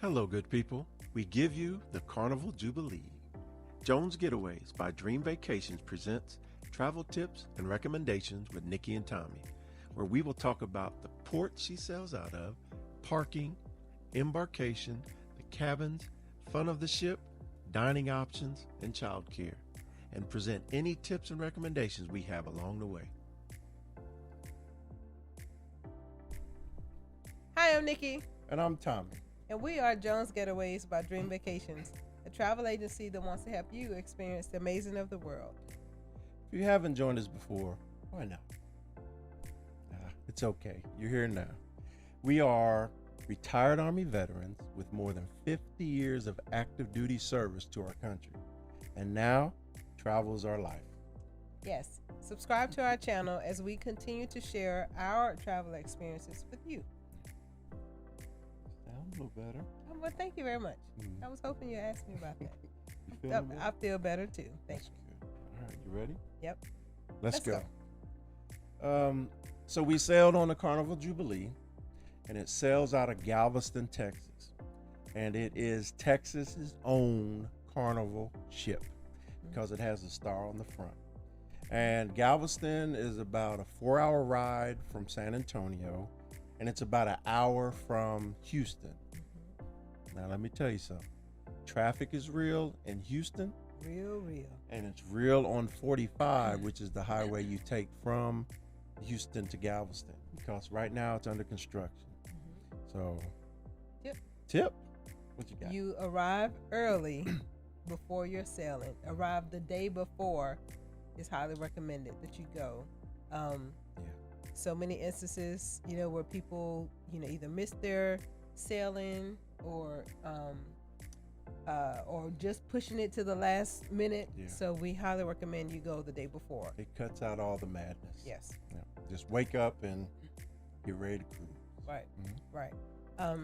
Hello, good people. We give you the Carnival Jubilee. Jones Getaways by Dream Vacations presents travel tips and recommendations with Nikki and Tommie, where we will talk about the port she sails out of, parking, embarkation, the cabins, fun of the ship, dining options, and childcare, and present any tips and recommendations we have along the way. Hi, I'm Nikki. And I'm Tommie. And we are Jones Getaways by Dream Vacations, a travel agency that wants to help you experience the amazing of the world. If you haven't joined us before, why not? It's okay. You're here now. We are retired Army veterans with more than 50 years of active duty service to our country. And now, travel is our life. Yes, subscribe to our channel as we continue to share our travel experiences with you. Sounds a little better. Oh, well, thank you very much. I was hoping you'd ask me about that. You feeling better? I feel better too. Thank you. Good. All right, you ready? Yep. Let's go. So we sailed on the Carnival Jubilee, and it sails out of Galveston, Texas. And it is Texas's own Carnival ship because it has a star on the front. And Galveston is about a 4-hour ride from San Antonio, and it's about an hour from Houston. Now, let me tell you something. Traffic is real in Houston. Real. And it's real on 45, which is the highway you take from Houston to Galveston, because right now it's under construction. So, tip. What you got? You arrive early before you're sailing. Arrive the day before is highly recommended that you go. So many instances, where people, either miss their sailing or just pushing it to the last minute. Yeah. So we highly recommend you go the day before. It cuts out all the madness. Yes. Yeah. Just wake up and get ready to cruise. Right. Right.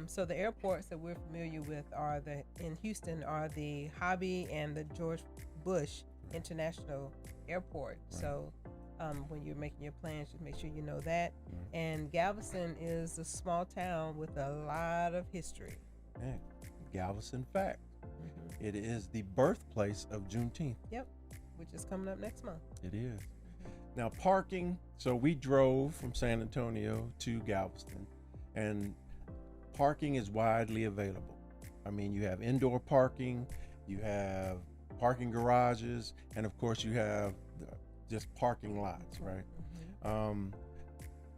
So the airports that we're familiar with in Houston are the Hobby and the George Bush International Airport. Right. So when you're making your plans, just make sure you know that. And Galveston is a small town with a lot of history. Man, Galveston fact. It is the birthplace of Juneteenth. Yep, which is coming up next month. It is. Now, parking. So we drove from San Antonio to Galveston, and parking is widely available. I mean, you have indoor parking, you have parking garages, and of course you have just parking lots, right?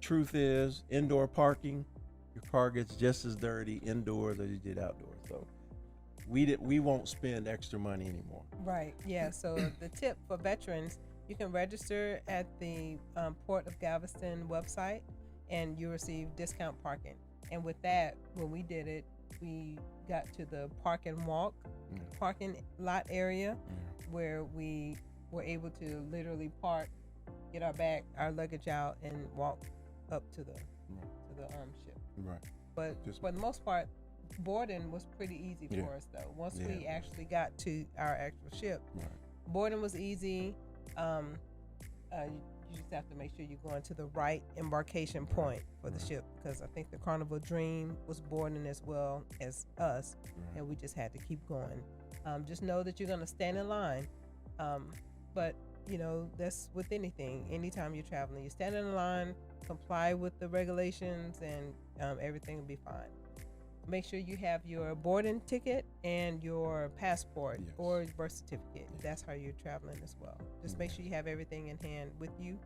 Truth is, indoor parking, your car gets just as dirty indoors as you did outdoors. So we won't spend extra money anymore. Right. Yeah. So the tip for veterans, you can register at the Port of Galveston website, and you receive discount parking. And with that, when we did it, we got to the park and walk parking lot area where we were able to literally park, get our luggage out, and walk up to the ship. Right. But for the most part, boarding was pretty easy for us though. Once we actually got to our actual ship, boarding was easy. You just have to make sure you're going to the right embarkation point for the ship, because I think the Carnival Dream was boarding as well as us, and we just had to keep going. Just know that you're going to stand in line, but that's with anything. Anytime you're traveling, you stand in line, comply with the regulations, and everything will be fine. Make sure you have your boarding ticket and your passport or birth certificate. That's how you're traveling as well. Just make sure you have everything in hand with you.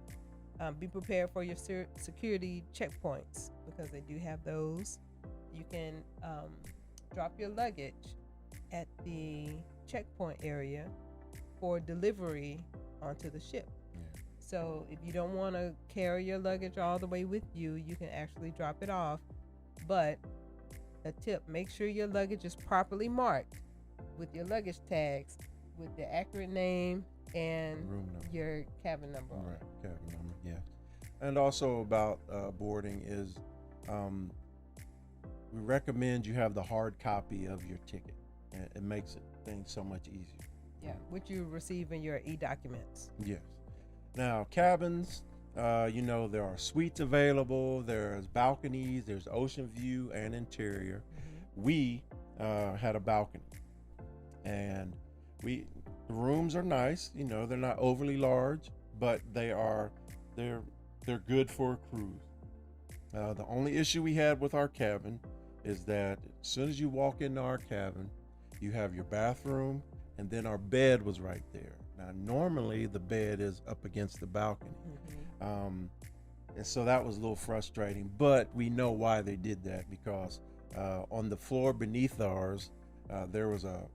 Be prepared for your security checkpoints, because they do have those. You can drop your luggage at the checkpoint area for delivery onto the ship. So if you don't want to carry your luggage all the way with you, you can actually drop it off. But a tip, make sure your luggage is properly marked with your luggage tags with the accurate name and your cabin number on it. Cabin number, yeah. And also about boarding is we recommend you have the hard copy of your ticket. It makes things so much easier. Yeah, which you receive in your e-documents. Yes. Now, cabins, there are suites available, there's balconies, there's ocean view and interior. We had a balcony, and the rooms are nice. You know, they're not overly large, but they're good for a cruise. The only issue we had with our cabin is that as soon as you walk into our cabin, you have your bathroom, and then our bed was right there. Now, normally the bed is up against the balcony. And so that was a little frustrating, but we know why they did that, because on the floor beneath ours, there was a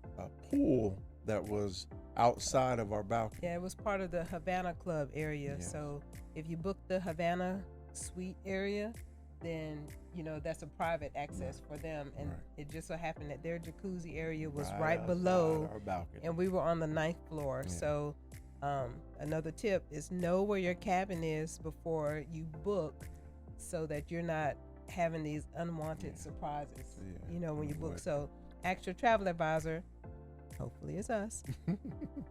pool that was outside of our balcony. Yeah, it was part of the Havana Club area. Yes. So if you book the Havana suite area, then you know that's a private access for them, and it just so happened that their jacuzzi area was right below our balcony, and we were on the 9th floor. So another tip is know where your cabin is before you book, so that you're not having these unwanted surprises, you know, when you book. So ask your travel advisor, hopefully it's us,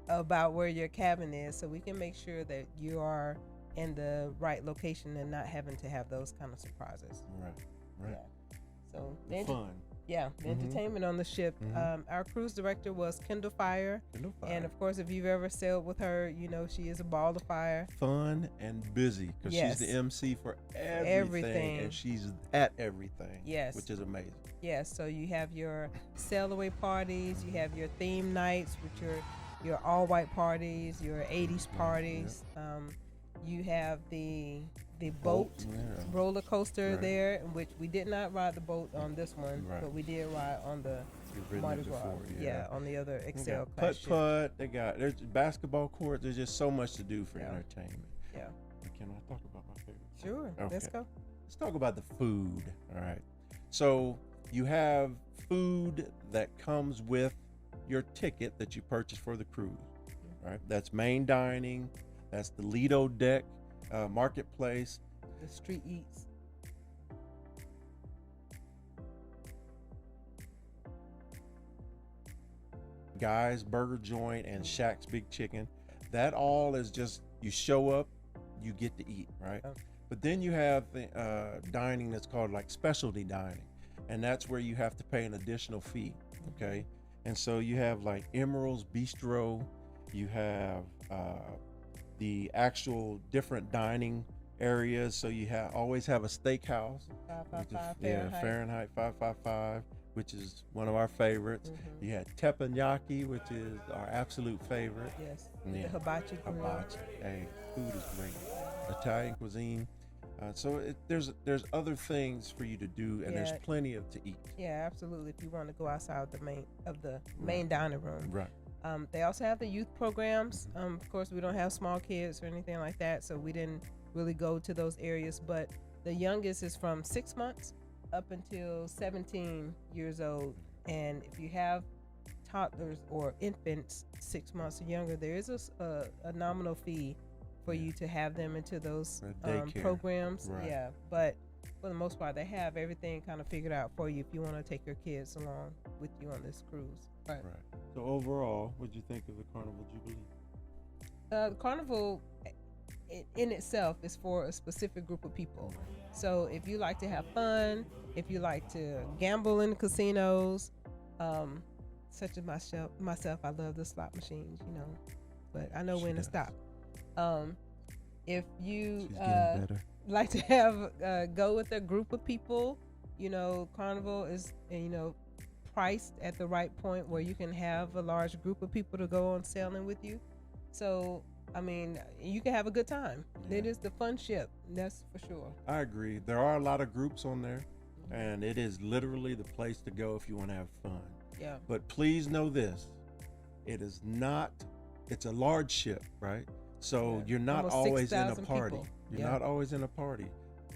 about where your cabin is, so we can make sure that you are in the right location and not having to have those kind of surprises. Right. Yeah. So Fun. Yeah, the entertainment on the ship. Our cruise director was Kendall Fire. And of course, if you've ever sailed with her, you know she is a ball of fire. Fun and busy, because she's the MC for everything, and she's at everything. Yes, which is amazing. Yes, so you have your sail away parties, you have your theme nights, which are your all white parties, your 80s parties. You have the boat roller coaster there, in which we did not ride the boat on this one, but we did ride on the Mardi Gras. On the other Excel class ship. Putt-putt. There's basketball court. There's just so much to do for entertainment. Yeah. Can I talk about my favorite? Sure. Okay. Let's go. Let's talk about the food. All right. So you have food that comes with your ticket that you purchase for the cruise. All right. That's main dining. That's the Lido deck, marketplace. The street eats. Guy's Burger Joint and Shaq's Big Chicken. That all is just, you show up, you get to eat, right? But then you have the dining that's called like specialty dining. And that's where you have to pay an additional fee, okay? And so you have like Emerald's Bistro. You have the actual different dining areas. So you always have a steakhouse. 555 Fahrenheit. Fahrenheit 555, which is one of our favorites. You had teppanyaki, which is our absolute favorite. Yes. The hibachi. Hibachi. Hey, food is great. Italian cuisine. So there's other things for you to do, and there's plenty to eat. Yeah, absolutely. If you want to go outside the main dining room. Right. They also have the youth programs. Of course, we don't have small kids or anything like that, so we didn't really go to those areas. But the youngest is from 6 months up until 17 years old. And if you have toddlers or infants 6 months or younger, there is a nominal fee for you to have them into those programs. Right. Yeah, but for the most part, they have everything kind of figured out for you if you want to take your kids along with you on this cruise. Right. So overall, what do you think of the Carnival Jubilee? The Carnival in itself is for a specific group of people. So if you like to have fun, if you like to gamble in casinos, such as myself, I love the slot machines, you know, but I know when to stop. If you like to have go with a group of people, you know, Carnival is, you know, priced at the right point where you can have a large group of people to go on sailing with you. So I mean, you can have a good time. It is the fun ship, that's for sure. I agree. There are a lot of groups on there, and it is literally the place to go if you want to have fun. Yeah. But please know this: it's a large ship, right? So you're not almost always in a 6,000 party. people. You're not always in a party.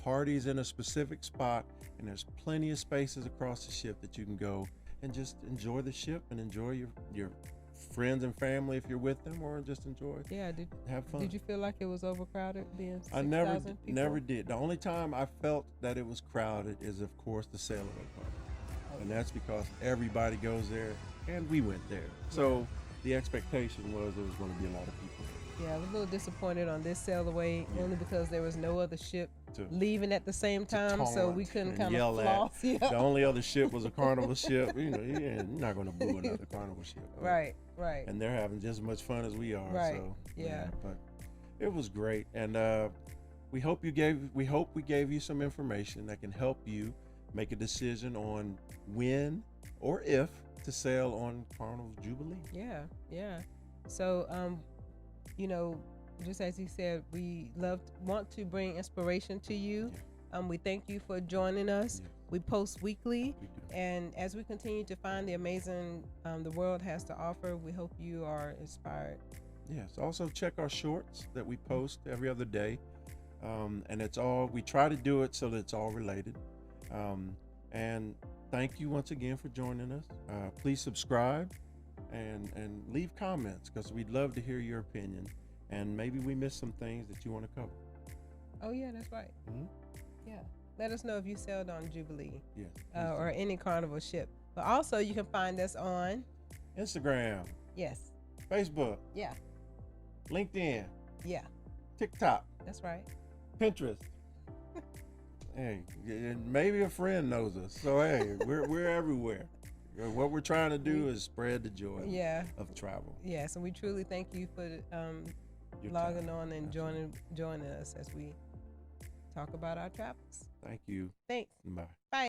Party's in a specific spot, and there's plenty of spaces across the ship that you can go and just enjoy the ship and enjoy your friends and family if you're with them, or just enjoy. Yeah, have fun. Did you feel like it was overcrowded being 6,000 people? Never did. The only time I felt that it was crowded is, of course, the sail away party, and that's because everybody goes there, and we went there. So the expectation was there was going to be a lot of people. Yeah, I was a little disappointed on this sail away only because there was no other ship To- leaving at the same time, so we taunt couldn't and kind yell of at. floss. Yeah. The only other ship was a Carnival ship. You know, you're not going to boo another Carnival ship. But- Right, right. And they're having just as much fun as we are. Right, So, yeah. But it was great, and we hope we gave you some information that can help you make a decision on when or if to sail on Carnival Jubilee. Yeah, yeah. So, you know, just as he said, we want to bring inspiration to you. Yeah. We thank you for joining us. Yeah. We post weekly, We do. and as we continue to find the amazing the world has to offer, we hope you are inspired. Yes. Also check our shorts that we post every other day, and we try to do it so that it's all related. And thank you once again for joining us. Please subscribe and leave comments, because we'd love to hear your opinion, and maybe we missed some things that you want to cover. Oh yeah, that's right. Mm-hmm. Yeah. Let us know if you sailed on Jubilee Yeah. or any Carnival ship. But also, you can find us on Instagram, yes, Facebook, yeah, LinkedIn, yeah. TikTok, That's right. Pinterest. Hey, and maybe a friend knows us. So hey, we're everywhere. What we're trying to do is spread the joy Yeah. of travel. Yes, and we truly thank you for Your logging time. on and Absolutely. joining us as we talk about our travels. Thank you. Thanks. Bye. Bye.